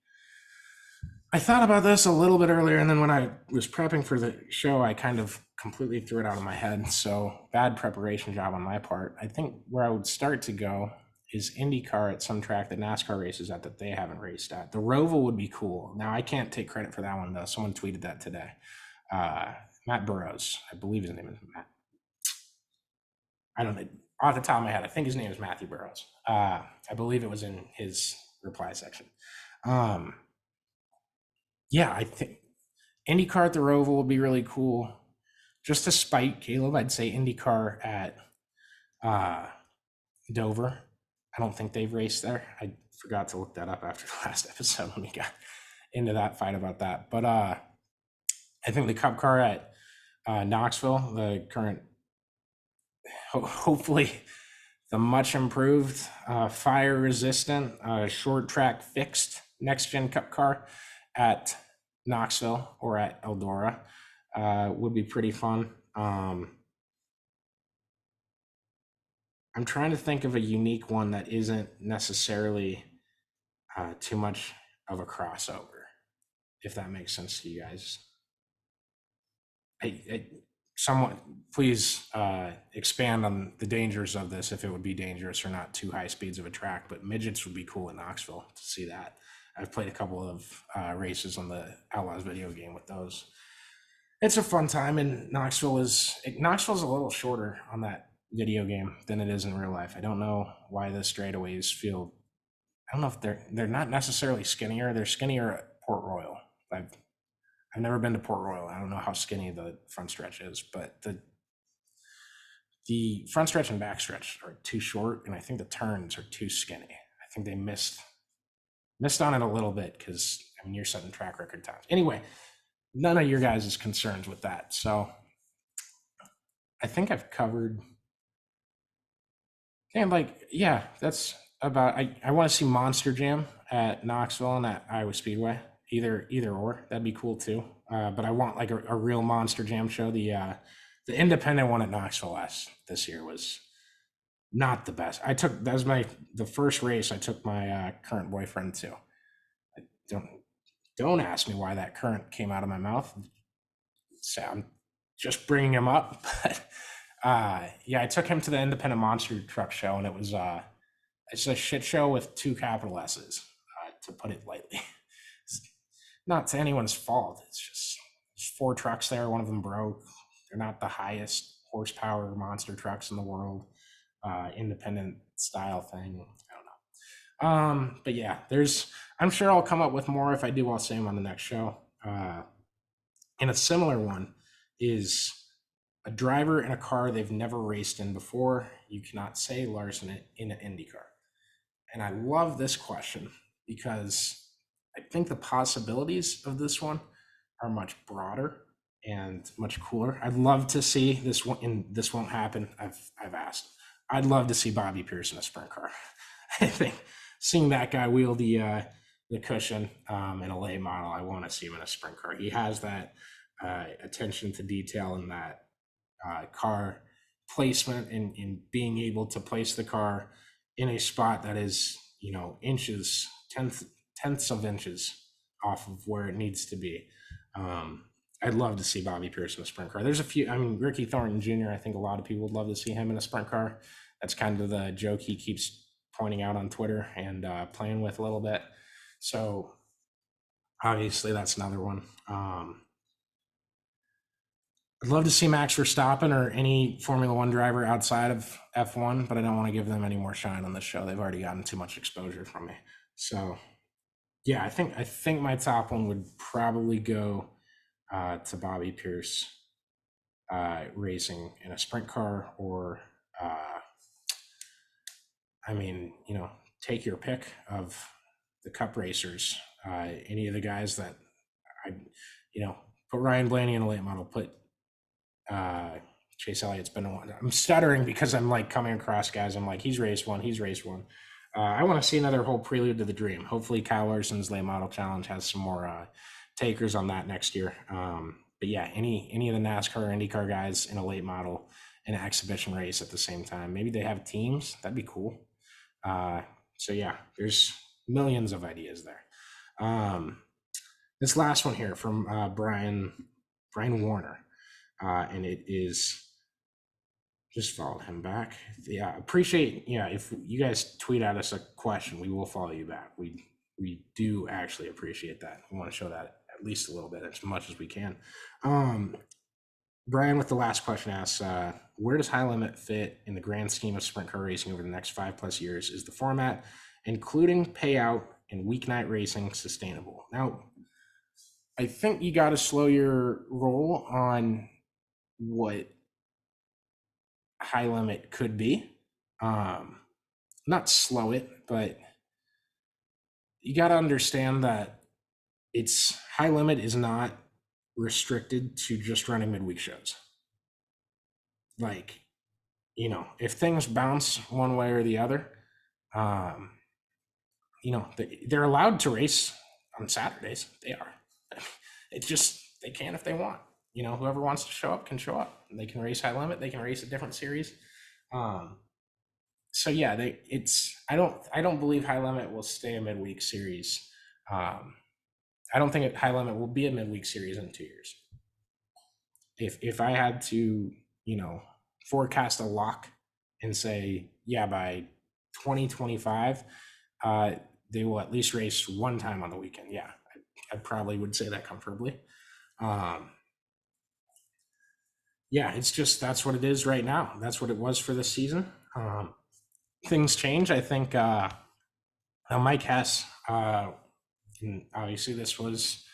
I thought about this a little bit earlier, and then when I was prepping for the show, I kind of completely threw it out of my head. So bad preparation job on my part. I think where I would start to go is IndyCar at some track that NASCAR races at that they haven't raced at. The Roval would be cool. Now I can't take credit for that one though. Someone tweeted that today. Matt Burrows, I believe his name is Matt. I don't know off the top of my head. I think his name is Matthew Burrows. I believe it was in his reply section. Um, yeah, I think IndyCar at the Roval would be really cool. Just to spite Caleb, I'd say IndyCar at uh, Dover. I don't think they've raced there. I forgot to look that up after the last episode when we got into that fight about that. But I think the Cup car at Knoxville, the current, hopefully the much improved, fire resistant, short track fixed next gen Cup car at Knoxville or at Eldora would be pretty fun. I'm trying to think of a unique one that isn't necessarily too much of a crossover, if that makes sense to you guys. Someone please expand on the dangers of this, if it would be dangerous or not too high speeds of a track. But midgets would be cool in Knoxville to see that. I've played a couple of races on the Outlaws video game with those. It's a fun time, and Knoxville's a little shorter on that video game than it is in real life. I don't know why the straightaways feel. I don't know if they're not necessarily skinnier. They're skinnier at Port Royal. I've never been to Port Royal. I don't know how skinny the front stretch is, but the front stretch and back stretch are too short, and I think the turns are too skinny. I think they missed on it a little bit because I mean you're setting track record times. Anyway, none of your guys' concerns with that. So I think I've covered. And yeah, that's about. I want to see Monster Jam at Knoxville and at Iowa Speedway. Either or, that'd be cool too. But I want like a real Monster Jam show. The independent one at Knoxville this year was not the best. That was the first race I took my current boyfriend to. I don't ask me why that current came out of my mouth. So I'm just bringing him up. But yeah, I took him to the independent monster truck show, and it's a shit show with two capital S's, to put it lightly. It's not to anyone's fault. It's just there's four trucks there. One of them broke. They're not the highest horsepower monster trucks in the world. Independent style thing. I don't know. But yeah, I'm sure I'll come up with more. If I do, I'll say them on the next show. And a similar one is a driver in a car they've never raced in before. You cannot say Larson in an Indy car. And I love this question because I think the possibilities of this one are much broader and much cooler. I'd love to see this one, and this won't happen. I've asked. I'd love to see Bobby Pierce in a sprint car. I think seeing that guy wield the cushion in a late model, I want to see him in a sprint car. He has that attention to detail and that car placement and being able to place the car in a spot that is, inches, tenths of inches off of where it needs to be. I'd love to see Bobby Pierce in a sprint car. There's a few, Ricky Thornton Jr., I think a lot of people would love to see him in a sprint car. That's kind of the joke he keeps pointing out on Twitter and playing with a little bit. So obviously that's another one. I'd love to see Max Verstappen or any Formula One driver outside of F1, but I don't want to give them any more shine on this show. They've already gotten too much exposure from me. So yeah, I think my top one would probably go to Bobby Pierce racing in a sprint car or, take your pick of the cup racers. Any of the guys that I, put Ryan Blaney in a late model, put Chase Elliott's been one. I'm stuttering because I'm like coming across guys. I'm like, he's raced one. I want to see another whole prelude to the dream. Hopefully Kyle Larson's late model challenge has some more takers on that next year. But yeah, any of the NASCAR or IndyCar guys in a late model in an exhibition race at the same time. Maybe they have teams. That'd be cool. So yeah, there's millions of ideas there. This last one here from Brian Warner, and it is, just followed him back. Yeah, appreciate. Yeah, if you guys tweet at us a question, we will follow you back. We do actually appreciate that. We want to show that at least a little bit, as much as we can. Brian, with the last question, asks, where does High Limit fit in the grand scheme of sprint car racing over the next 5+ years? Is the format, including payout and weeknight racing, sustainable? Now, I think you got to slow your roll on what High Limit could be. Not slow it, but you got to understand that it's High Limit is not restricted to just running midweek shows. Like, if things bounce one way or the other, they're allowed to race on Saturdays. They are. It's just, they can if they want. Whoever wants to show up can show up. They can race High Limit. They can race a different series. So yeah, I don't believe High Limit will stay a midweek series. I don't think High Limit will be a midweek series in 2 years. If I had to, forecast a lock and say, yeah, by 2025, they will at least race one time on the weekend. Yeah, I probably would say that comfortably. Yeah, it's just, that's what it is right now. That's what it was for this season. Things change. I think now Mike Hess, and obviously this was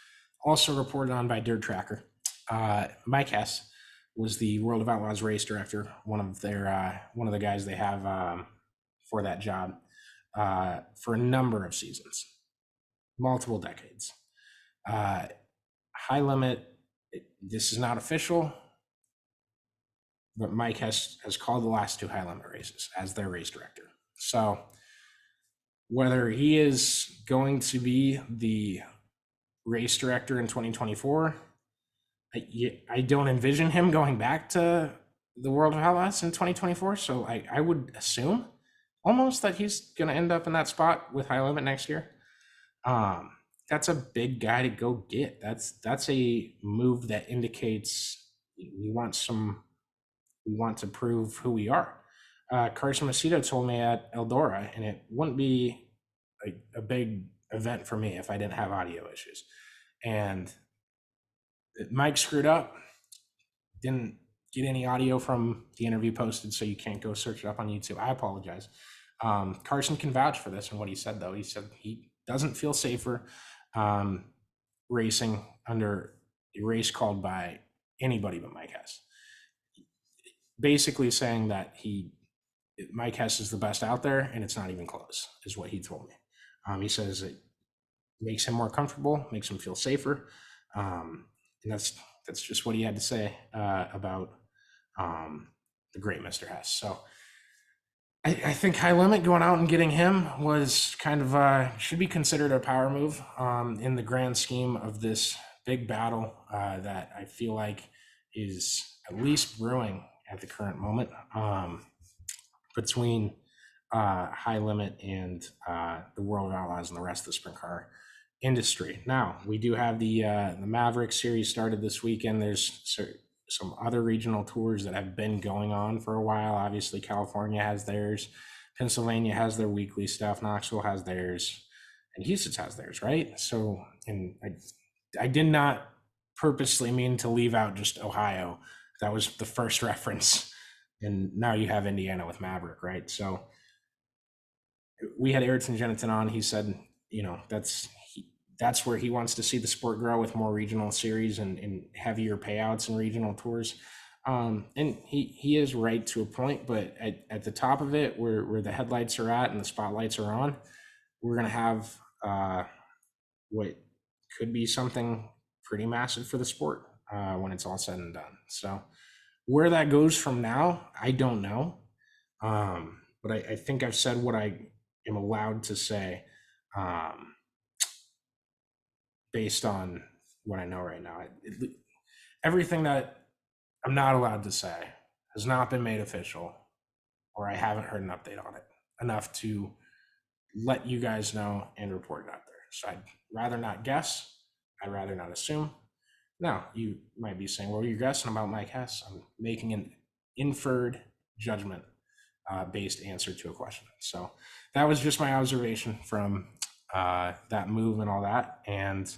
also reported on by Dirt Tracker. Mike Hess was the World of Outlaws race director, one of the guys they have for that job for a number of seasons, multiple decades. High Limit, this is not official, but Mike has called the last 2 High Limit races as their race director. So whether he is going to be the race director in 2024, I don't envision him going back to the World of Outlaws in 2024. So I would assume almost that he's going to end up in that spot with High Limit next year. That's a big guy to go get. That's a move that indicates we want to prove who we are. Carson Macedo told me at Eldora, and it wouldn't be a big event for me if I didn't have audio issues. And Mike screwed up, didn't get any audio from the interview posted, so you can't go search it up on YouTube. I apologize. Carson can vouch for this and what he said, though. He said he doesn't feel safer racing under a race called by anybody but Mike Hess. Basically saying that Mike Hess is the best out there, and it's not even close, is what he told me. He says it makes him more comfortable, makes him feel safer. And that's just what he had to say about the great Mr. Hess. So I think High Limit going out and getting him was kind of should be considered a power move in the grand scheme of this big battle that I feel like is at least brewing at the current moment between High Limit and the World of Outlaws and the rest of the sprint car industry. Now, we do have the Maverick Series started this weekend. There's some other regional tours that have been going on for a while. Obviously, California has theirs. Pennsylvania has their weekly stuff. Knoxville has theirs. And Houston has theirs, right? So, and I did not purposely mean to leave out just Ohio. That was the first reference. And now you have Indiana with Maverick, right? So we had Ayrton Jennington on. He said, that's where he wants to see the sport grow with more regional series and heavier payouts and regional tours. And he is right to a point, but at the top of it, where the headlights are at and the spotlights are on, we're gonna have what could be something pretty massive for the sport when it's all said and done. So where that goes from now, I don't know. But I think I've said what I am allowed to say based on what I know right now. Everything that I'm not allowed to say has not been made official, or I haven't heard an update on it enough to let you guys know and report it out there. So I'd rather not guess. I'd rather not assume. Now, you might be saying, well, you're guessing about Mike Hess. I'm making an inferred judgment based answer to a question. So that was just my observation from that move and all that. And,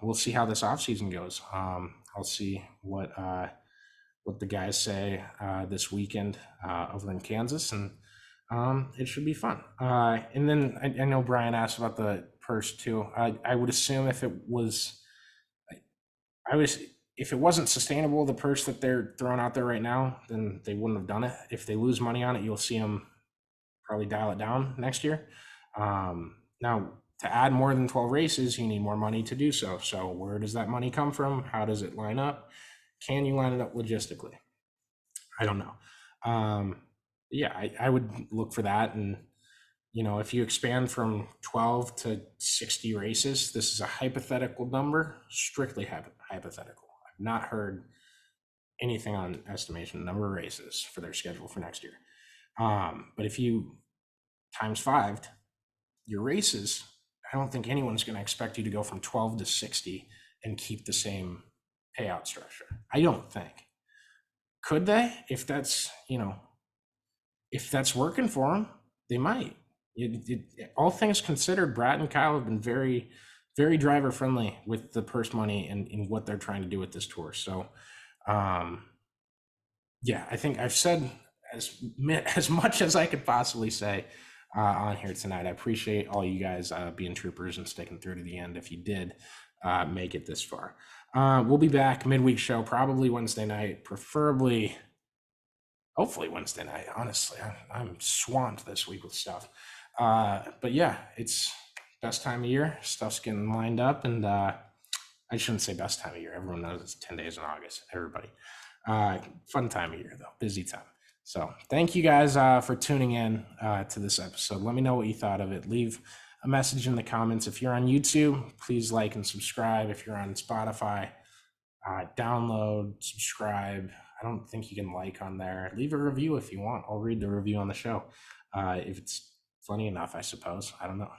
we'll see how this offseason goes. I'll see what the guys say this weekend over in Kansas, and it should be fun. And then I know Brian asked about the purse too. I would assume if it wasn't sustainable, the purse that they're throwing out there right now, then they wouldn't have done it. If they lose money on it, you'll see them probably dial it down next year. Now, to add more than 12 races, you need more money to do so. So where does that money come from? How does it line up? Can you line it up logistically? I don't know. Yeah, I would look for that. And, if you expand from 12 to 60 races, this is a hypothetical number, strictly hypothetical. I've not heard anything on estimation number of races for their schedule for next year. But if you times 5 your races, I don't think anyone's going to expect you to go from 12 to 60 and keep the same payout structure. I don't think. Could they? If that's working for them, they might. All things considered, Brad and Kyle have been very, very driver friendly with the purse money and in what they're trying to do with this tour. So, yeah, I think I've said as much as I could possibly say on here tonight. I appreciate all you guys being troopers and sticking through to the end if you did make it this far. We'll be back midweek show, probably Wednesday night, hopefully Wednesday night. Honestly, I'm swamped this week with stuff. But yeah, it's best time of year. Stuff's getting lined up, and I shouldn't say best time of year. Everyone knows it's 10 days in August. Everybody. Fun time of year, though. Busy time. So thank you guys for tuning in to this episode. Let me know what you thought of it. Leave a message in the comments. If you're on YouTube, please like and subscribe. If you're on Spotify, download, subscribe. I don't think you can like on there. Leave a review if you want. I'll read the review on the show. If it's funny enough, I suppose. I don't know.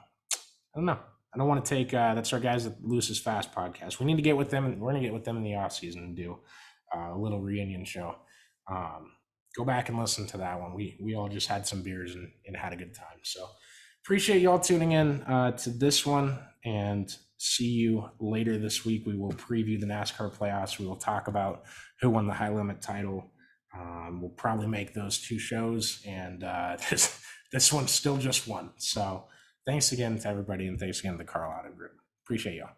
I don't want to take, that's our guys at Loose is Fast podcast. We need to get with them. We're going to get with them in the off season and do a little reunion show. Go back and listen to that one. We all just had some beers and had a good time. So appreciate y'all tuning in to this one, and see you later this week. We will preview the NASCAR playoffs. We will talk about who won the High Limit title. We'll probably make those 2 shows, and this one's still just one. So thanks again to everybody, and thanks again to the Karl Auto Group. Appreciate y'all.